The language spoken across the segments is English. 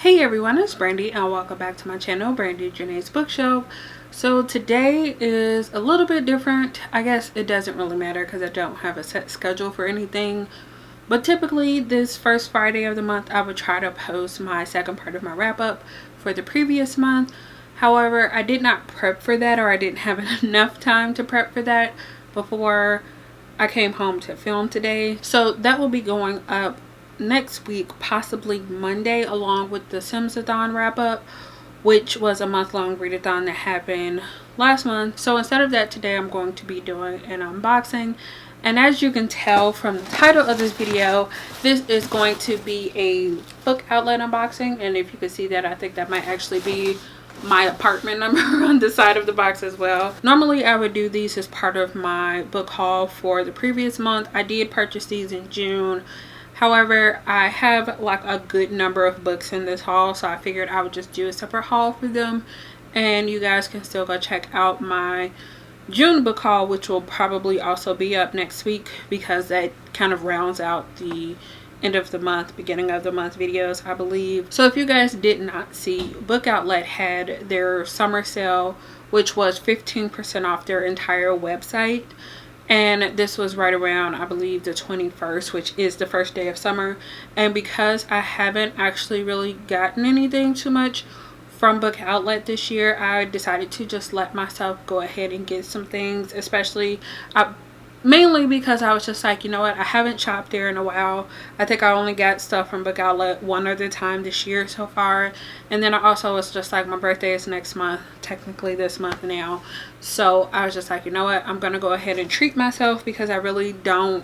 Hey everyone, it's Brandy and welcome back to my channel, Brandy Janae's Bookshelf. So today is a little bit different. I guess it doesn't really matter because I don't have a set schedule for anything. But typically this first Friday of the month I would try to post my second part of my wrap up for the previous month. However, I did not prep for that, or I didn't have enough time to prep for that before I came home to film today. So that will be going up next week, possibly Monday, along with the Simsathon wrap up, which was a month-long readathon that happened last month. So instead of that, today I'm going to be doing an unboxing. And as you can tell from the title of this video, this is going to be a book outlet unboxing. And if you can see that, I think that might actually be my apartment number on the side of the box as well. Normally I would do these as part of my book haul for the previous month. I did purchase these in June. However, I have like a good number of books in this haul, so I figured I would just do a separate haul for them. And you guys can still go check out my June book haul, which will probably also be up next week because that kind of rounds out the end of the month, beginning of the month videos, I believe. So if you guys did not see, Book Outlet had their summer sale, which was 15% off their entire website. And this was right around, I believe, the 21st, which is the first day of summer. And because I haven't actually really gotten anything too much from Book Outlet this year, I decided to just let myself go ahead and get some things, especially mainly because I was just like, you know what, I haven't shopped there in a while. I think I only got stuff from Book Outlet one other time this year so far. And then I also was just like, my birthday is next month, technically this month now. So I was just like, you know what, I'm gonna go ahead and treat myself because I really don't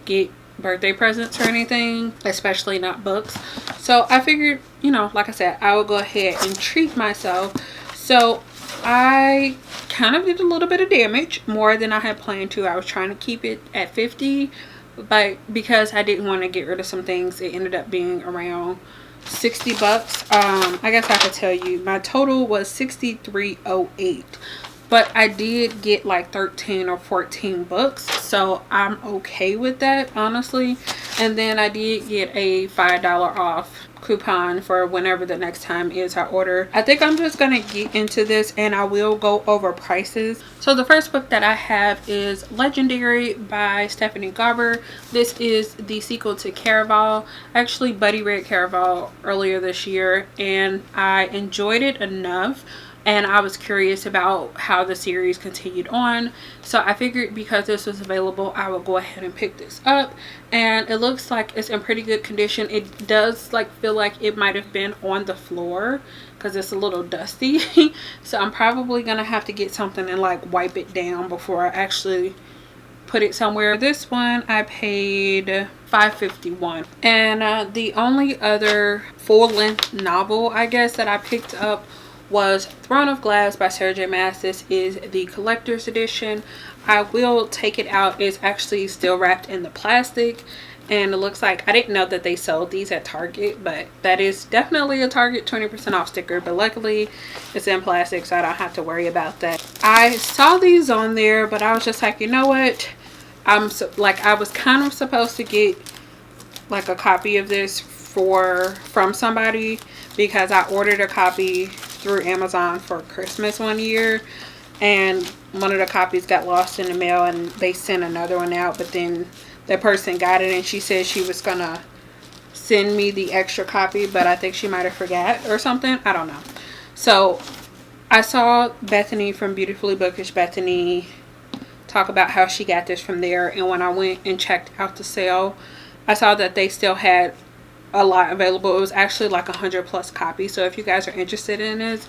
get birthday presents or anything, especially not books. So I figured, you know, like I said, I would go ahead and treat myself. So I kind of did a little bit of damage, more than I had planned to. I was trying to keep it at 50, but because I didn't want to get rid of some things, it ended up being around 60 bucks. I guess I could tell you my total was 63.08, but I did get like 13 or 14 books, so I'm okay with that, honestly. And then I did get a $5 off coupon for whenever the next time is I order. I think I'm just gonna get into this and I will go over prices. So the first book that I have is Legendary by Stephanie Garber. This is the sequel to Caraval. I actually buddy read Caraval earlier this year and I enjoyed it enough, and I was curious about how the series continued on. So I figured because this was available, I would go ahead and pick this up. And it looks like it's in pretty good condition. It does like feel like it might have been on the floor because it's a little dusty. So I'm probably gonna have to get something and like wipe it down before I actually put it somewhere. This one I paid $5.51. And the only other full-length novel, I guess, that I picked up was Throne of Glass by Sarah J. Maas. This is the collector's edition. I will take it out. It's actually still wrapped in the plastic, and it looks like, I didn't know that they sold these at Target, but that is definitely a Target 20% off sticker. But luckily it's in plastic, so I don't have to worry about that. I saw these on there, but I was just like, you know what, I was kind of supposed to get like a copy of this from somebody because I ordered a copy through Amazon for Christmas one year, and one of the copies got lost in the mail and they sent another one out, but then that person got it and she said she was gonna send me the extra copy, but I think she might have forgot or something, I don't know. So I saw Bethany from Beautifully Bookish Bethany talk about how she got this from there, and when I went and checked out the sale, I saw that they still had a lot available. It was actually like 100+ copies, so if you guys are interested in this,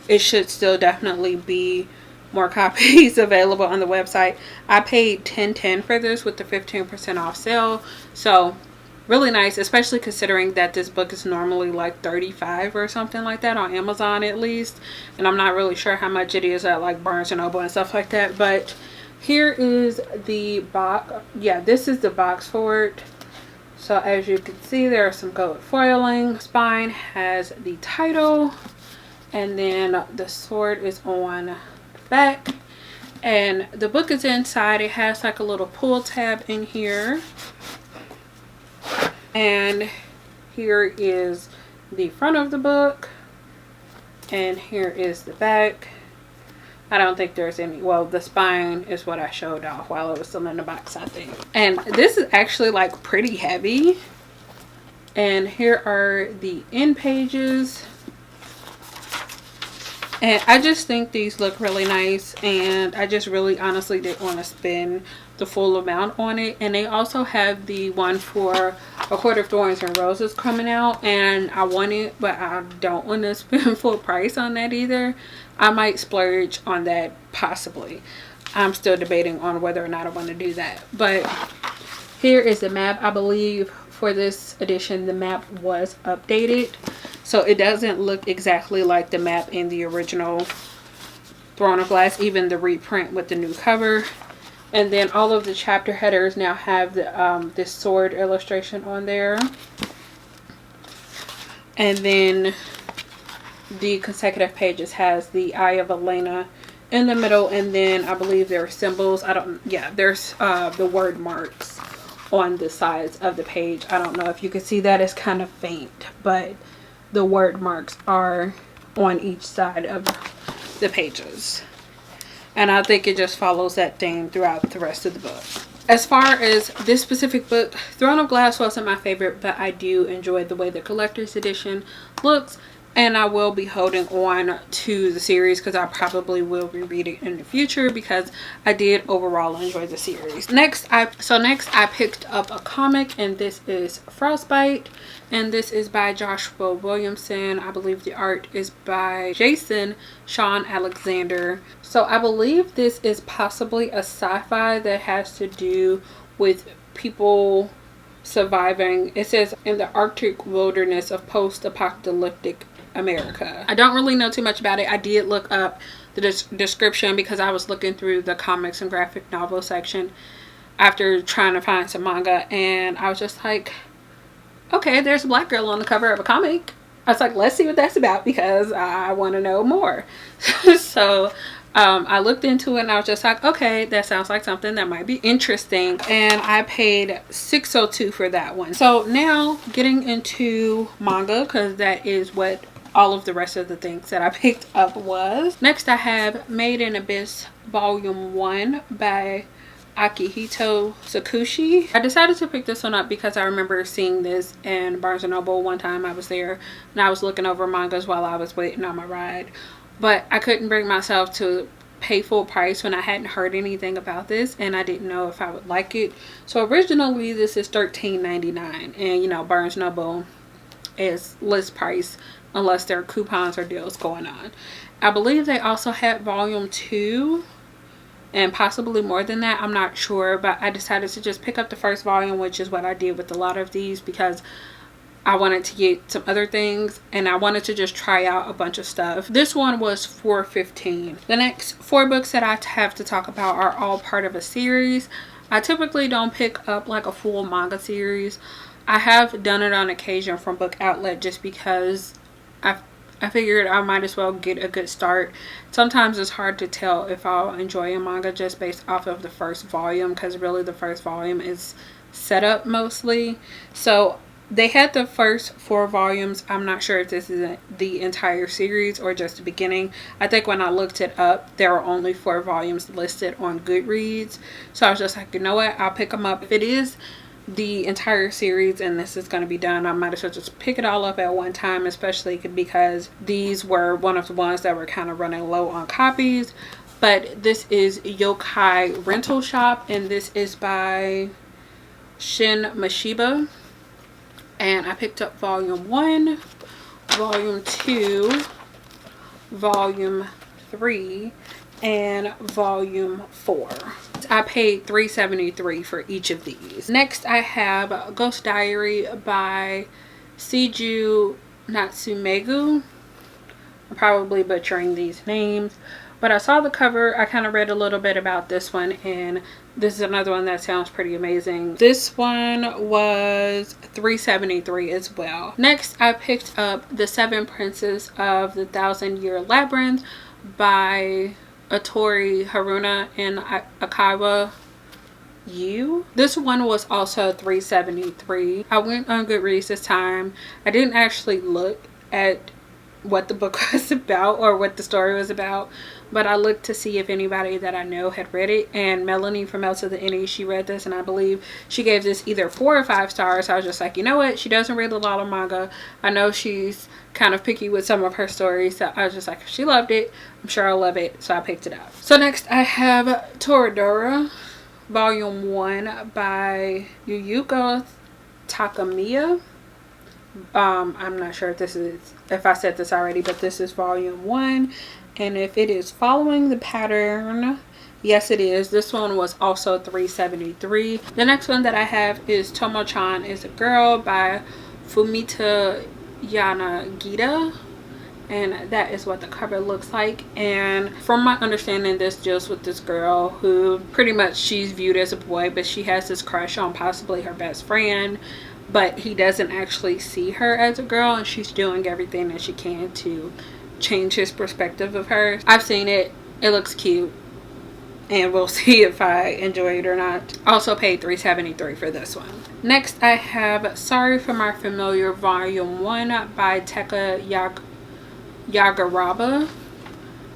it should still definitely be more copies available on the website. I paid $10.10 for this with the 15% off sale, so really nice, especially considering that this book is normally like $35 or something like that on Amazon at least, and I'm not really sure how much it is at like Barnes & Noble and stuff like that. But here is the box. Yeah, this is the box for it. So as you can see, there's some gold foiling. Spine has the title, and then the sword is on the back, and the book is inside. It has like a little pull tab in here, and here is the front of the book, and here is the back. I don't think there's any, well, the spine is what I showed off while it was still in the box, I think. And this is actually like pretty heavy. And here are the end pages. And I just think these look really nice, and I just really honestly didn't want to spend the full amount on it. And they also have the one for A Court of Thorns and Roses coming out, and I want it, but I don't want to spend full price on that either. I might splurge on that possibly. I'm still debating on whether or not I want to do that. But here is the map. I believe for this edition the map was updated, so it doesn't look exactly like the map in the original Throne of Glass, even the reprint with the new cover. And then all of the chapter headers now have the this sword illustration on there. And then the consecutive pages has the Eye of Elena in the middle, and then I believe there are symbols. There's the word marks on the sides of the page. I don't know if you can see that, it's kind of faint, but the word marks are on each side of the pages. And I think it just follows that theme throughout the rest of the book. As far as this specific book, Throne of Glass wasn't my favorite, but I do enjoy the way the collector's edition looks. And I will be holding on to the series because I probably will reread it in the future, because I did overall enjoy the series. Next I picked up a comic, and this is Frostbite, and this is by Joshua Williamson. I believe the art is by Jason Sean Alexander. So I believe this is possibly a sci-fi that has to do with people surviving, it says, in the Arctic wilderness of post-apocalyptic America. I don't really know too much about it. I did look up the description because I was looking through the comics and graphic novel section after trying to find some manga, and I was just like, okay, there's a black girl on the cover of a comic. I was like, let's see what that's about because I want to know more. So I looked into it and I was just like, okay, that sounds like something that might be interesting, and I paid $6.02 for that one. So now getting into manga, because that is what all of the rest of the things that I picked up was. Next I have Made in Abyss Volume 1 by Akihito Sakushi. I decided to pick this one up because I remember seeing this in Barnes & Noble one time I was there, and I was looking over mangas while I was waiting on my ride. But I couldn't bring myself to pay full price when I hadn't heard anything about this, and I didn't know if I would like it. So originally this is $13.99, and you know, Barnes & Noble is list price unless there are coupons or deals going on. I believe they also had volume 2 and possibly more than that, I'm not sure, but I decided to just pick up the first volume, which is what I did with a lot of these, because I wanted to get some other things and I wanted to just try out a bunch of stuff. This one was $4.15. The next 4 books that I have to talk about are all part of a series. I typically don't pick up like a full manga series. I have done it on occasion from Book Outlet just because I figured I might as well get a good start. Sometimes it's hard to tell if I'll enjoy a manga just based off of the first volume, because really the first volume is set up mostly. So they had the first 4 volumes. I'm not sure if this is the entire series or just the beginning. I think when I looked it up, there were only 4 volumes listed on Goodreads. So I was just like, you know what, I'll pick them up. If it is the entire series and this is going to be done, I might as well just pick it all up at one time, especially because these were one of the ones that were kind of running low on copies. But this is Yokai Rental Shop, and this is by Shin Mashiba. And I picked up volume 1, volume 2, volume 3, and volume 4. I paid $3.73 for each of these. Next I have Ghost Diary by Seiju Natsumegu. I'm probably butchering these names, but I saw the cover. I kind of read a little bit about this one, and this is another one that sounds pretty amazing. This one was $3.73 as well. Next I picked up The Seven Princes of the Thousand Year Labyrinth by Atori Haruna and Akawa You. This one was also $3.73. I went on Goodreads this time. I didn't actually look at what the book was about or what the story was about, but I looked to see if anybody that I know had read it, and Melanie from L to the N, she read this, and I believe she gave this either 4 or 5 stars. I was just like, you know what, she doesn't read a lot of manga. I know she's kind of picky with some of her stories, so I was just like, if she loved it, I'm sure I'll love it, so I picked it up. So next I have Toradora Volume 1 by Yuyuko Takamiya. I'm not sure if I said this already, but this is volume 1, and if it is following the pattern, yes it is. This one was also $3.73. The next one that I have is Tomo-chan is a Girl by Fumita Yanagita, and that is what the cover looks like. And from my understanding, this deals with this girl who pretty much she's viewed as a boy, but she has this crush on possibly her best friend, but he doesn't actually see her as a girl, and she's doing everything that she can to change his perspective of her. I've seen it. It looks cute, and we'll see if I enjoy it or not. Also paid $3.73 for this one. Next I have Sorry for My Familiar Volume 1 by Teka Yagaraba.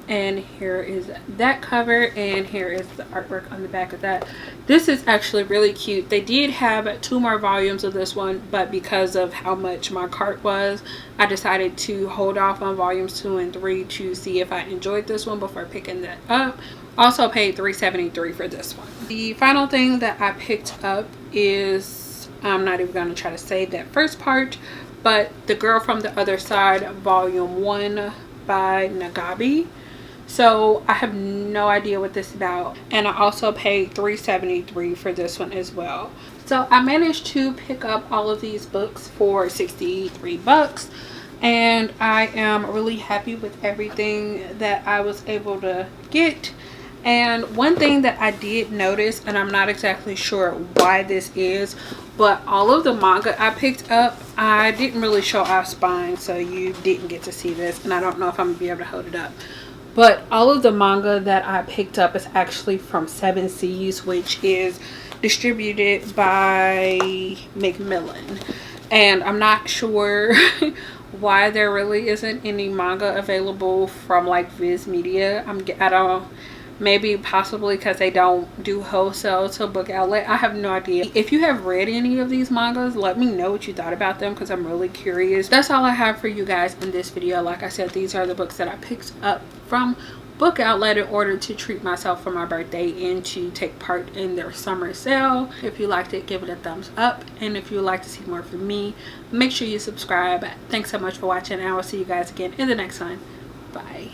And here is that cover, and here is the artwork on the back of that. This is actually really cute. They did have 2 more volumes of this one, but because of how much my cart was, I decided to hold off on volumes 2 and 3 to see if I enjoyed this one before picking that up. Also paid $3.73 for this one. The final thing that I picked up is, I'm not even going to try to say that first part, but The Girl from the Other Side Volume 1 by Nagabi. So I have no idea what this is about, and I also paid $3.73 for this one as well. So I managed to pick up all of these books for 63 bucks, and I am really happy with everything that I was able to get. And one thing that I did notice, and I'm not exactly sure why this is, but all of the manga I picked up, I didn't really show off spine, so you didn't get to see this, and I don't know if I'm gonna be able to hold it up. But all of the manga that I picked up is actually from 7 Seas, which is distributed by Macmillan. And I'm not sure why there really isn't any manga available from like Viz Media. I don't, maybe possibly because they don't do wholesale to Book Outlet. I have no idea. If you have read any of these mangas, let me know what you thought about them, because I'm really curious. That's all I have for you guys in this video. Like I said, these are the books that I picked up from Book Outlet in order to treat myself for my birthday and to take part in their summer sale. If you liked it, give it a thumbs up, and if you would like to see more from me, make sure you subscribe. Thanks so much for watching, and I will see you guys again in the next one. Bye.